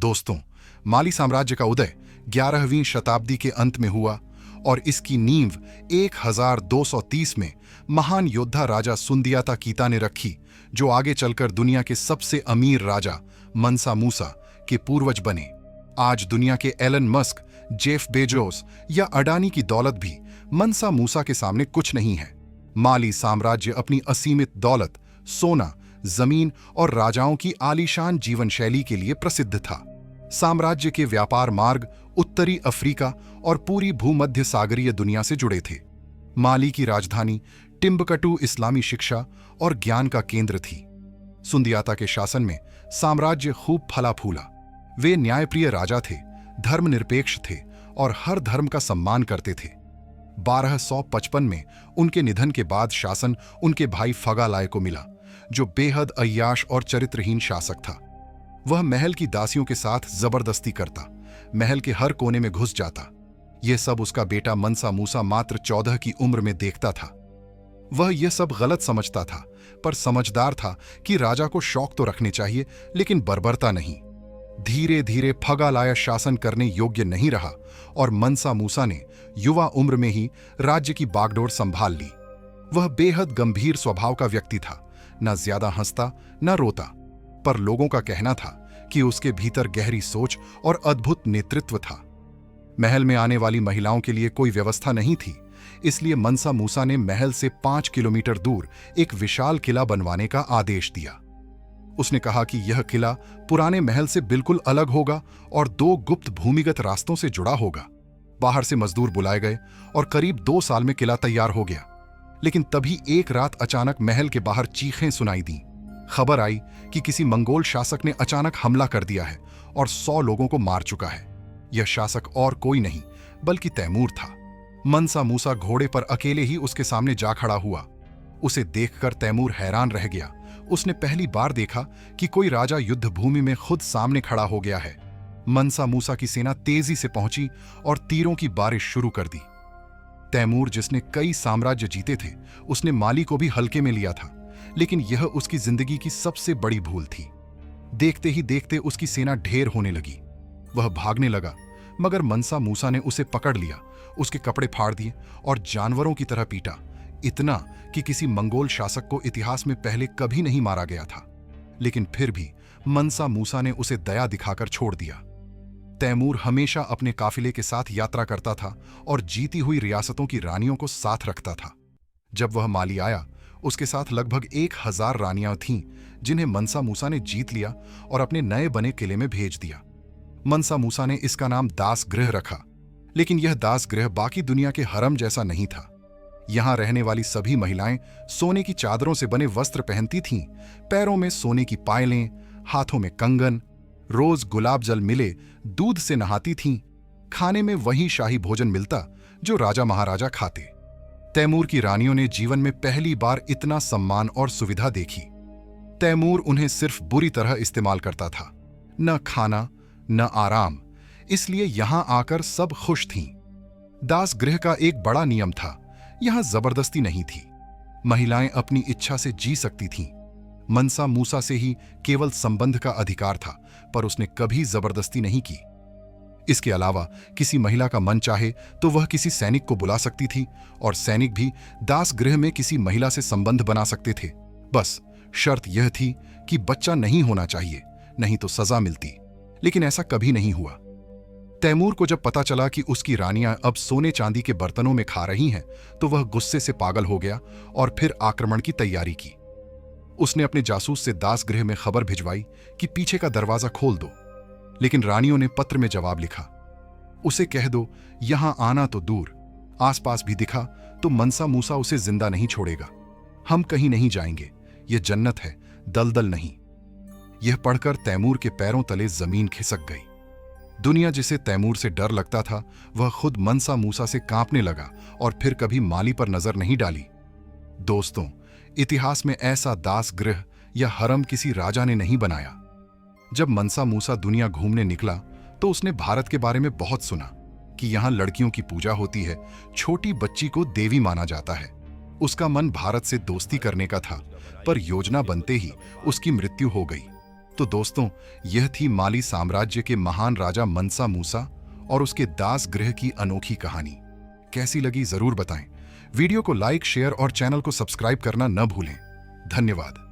दोस्तों, माली साम्राज्य का उदय 11वीं शताब्दी के अंत में हुआ और इसकी नींव 1230 में महान योद्धा राजा सुंदियाता कीता ने रखी, जो आगे चलकर दुनिया के सबसे अमीर राजा मनसा मूसा के पूर्वज बने। आज दुनिया के एलन मस्क, जेफ बेजोस या अडानी की दौलत भी मनसा मूसा के सामने कुछ नहीं है। माली साम्राज्य अपनी असीमित दौलत, सोना, जमीन और राजाओं की आलीशान जीवन शैली के लिए प्रसिद्ध था। साम्राज्य के व्यापार मार्ग उत्तरी अफ्रीका और पूरी भूमध्य सागरीय दुनिया से जुड़े थे। माली की राजधानी टिम्बकटू इस्लामी शिक्षा और ज्ञान का केंद्र थी। सुंदियाता के शासन में साम्राज्य खूब फला फूला। वे न्यायप्रिय राजा थे, धर्मनिरपेक्ष थे और हर धर्म का सम्मान करते थे। 1255 में उनके निधन के बाद शासन उनके भाई फगालाय को मिला, जो बेहद अय्याश और चरित्रहीन शासक था। वह महल की दासियों के साथ जबरदस्ती करता, महल के हर कोने में घुस जाता। यह सब उसका बेटा मनसा मूसा मात्र 14 की उम्र में देखता था। वह यह सब गलत समझता था, पर समझदार था कि राजा को शौक तो रखने चाहिए, लेकिन बर्बरता नहीं। धीरे धीरे फगालाय शासन करने योग्य नहीं रहा और मनसा मूसा ने युवा उम्र में ही राज्य की बागडोर संभाल ली। वह बेहद गंभीर स्वभाव का व्यक्ति था, न ज्यादा हंसता न रोता, पर लोगों का कहना था कि उसके भीतर गहरी सोच और अद्भुत नेतृत्व था। महल में आने वाली महिलाओं के लिए कोई व्यवस्था नहीं थी, इसलिए मनसा मूसा ने महल से 5 किलोमीटर दूर एक विशाल किला बनवाने का आदेश दिया। उसने कहा कि यह किला पुराने महल से बिल्कुल अलग होगा और 2 गुप्त भूमिगत रास्तों से जुड़ा होगा। बाहर से मजदूर बुलाए गए और करीब 2 साल में किला तैयार हो गया। लेकिन तभी एक रात अचानक महल के बाहर चीखें सुनाई दी। खबर आई कि किसी मंगोल शासक ने अचानक हमला कर दिया है और 100 लोगों को मार चुका है। यह शासक और कोई नहीं बल्कि तैमूर था। मनसा मूसा घोड़े पर अकेले ही उसके सामने जा खड़ा हुआ। उसे देखकर तैमूर हैरान रह गया। उसने पहली बार देखा कि कोई राजा युद्ध भूमि में खुद सामने खड़ा हो गया है। मनसा मूसा की सेना तेजी से पहुंची और तीरों की बारिश शुरू कर दी। तैमूर, जिसने कई साम्राज्य जीते थे, उसने माली को भी हल्के में लिया था, लेकिन यह उसकी जिंदगी की सबसे बड़ी भूल थी। देखते ही देखते उसकी सेना ढेर होने लगी। वह भागने लगा, मगर मनसा मूसा ने उसे पकड़ लिया, उसके कपड़े फाड़ दिए और जानवरों की तरह पीटा, इतना कि किसी मंगोल शासक को इतिहास में पहले कभी नहीं मारा गया था। लेकिन फिर भी मनसा मूसा ने उसे दया दिखाकर छोड़ दिया। तैमूर हमेशा अपने काफिले के साथ यात्रा करता था और जीती हुई रियासतों की रानियों को साथ रखता था। जब वह माली आया, उसके साथ लगभग 1000 रानियां थीं, जिन्हें मनसा मूसा ने जीत लिया और अपने नए बने किले में भेज दिया। मनसा मूसा ने इसका नाम दास गृह रखा, लेकिन यह दास गृह बाकी दुनिया के हरम जैसा नहीं था। यहां रहने वाली सभी महिलाएं सोने की चादरों से बने वस्त्र पहनती थीं, पैरों में सोने की पायलें, हाथों में कंगन, रोज गुलाब जल मिले दूध से नहाती थीं। खाने में वही शाही भोजन मिलता जो राजा महाराजा खाते। तैमूर की रानियों ने जीवन में पहली बार इतना सम्मान और सुविधा देखी। तैमूर उन्हें सिर्फ बुरी तरह इस्तेमाल करता था, न खाना न आराम, इसलिए यहां आकर सब खुश थीं। दास गृह का एक बड़ा नियम था, यहां जबरदस्ती नहीं थी। महिलाएं अपनी इच्छा से जी सकती थीं। मनसा मूसा से ही केवल संबंध का अधिकार था, पर उसने कभी जबरदस्ती नहीं की। इसके अलावा किसी महिला का मन चाहे तो वह किसी सैनिक को बुला सकती थी और सैनिक भी दास गृह में किसी महिला से संबंध बना सकते थे। बस शर्त यह थी कि बच्चा नहीं होना चाहिए, नहीं तो सजा मिलती। लेकिन ऐसा कभी नहीं हुआ। तैमूर को जब पता चला कि उसकी रानियां अब सोने चांदी के बर्तनों में खा रही हैं, तो वह गुस्से से पागल हो गया और फिर आक्रमण की तैयारी की। उसने अपने जासूस से दास गृह में खबर भिजवाई कि पीछे का दरवाजा खोल दो, लेकिन रानियों ने पत्र में जवाब लिखा, उसे कह दो यहां आना तो दूर, आसपास भी दिखा तो मनसा मूसा उसे जिंदा नहीं छोड़ेगा। हम कहीं नहीं जाएंगे, यह जन्नत है, दलदल नहीं। यह पढ़कर तैमूर के पैरों तले जमीन खिसक गई। दुनिया जिसे तैमूर से डर लगता था, वह खुद मनसा मूसा से कांपने लगा और फिर कभी माली पर नजर नहीं डाली। दोस्तों, इतिहास में ऐसा दास गृह या हरम किसी राजा ने नहीं बनाया। जब मनसा मूसा दुनिया घूमने निकला तो उसने भारत के बारे में बहुत सुना कि यहां लड़कियों की पूजा होती है, छोटी बच्ची को देवी माना जाता है। उसका मन भारत से दोस्ती करने का था, पर योजना बनते ही उसकी मृत्यु हो गई। तो दोस्तों, यह थी माली साम्राज्य के महान राजा मनसा मूसा और उसके दास गृह की अनोखी कहानी। कैसी लगी जरूर बताएं। वीडियो को लाइक, शेयर और चैनल को सब्सक्राइब करना न भूलें। धन्यवाद।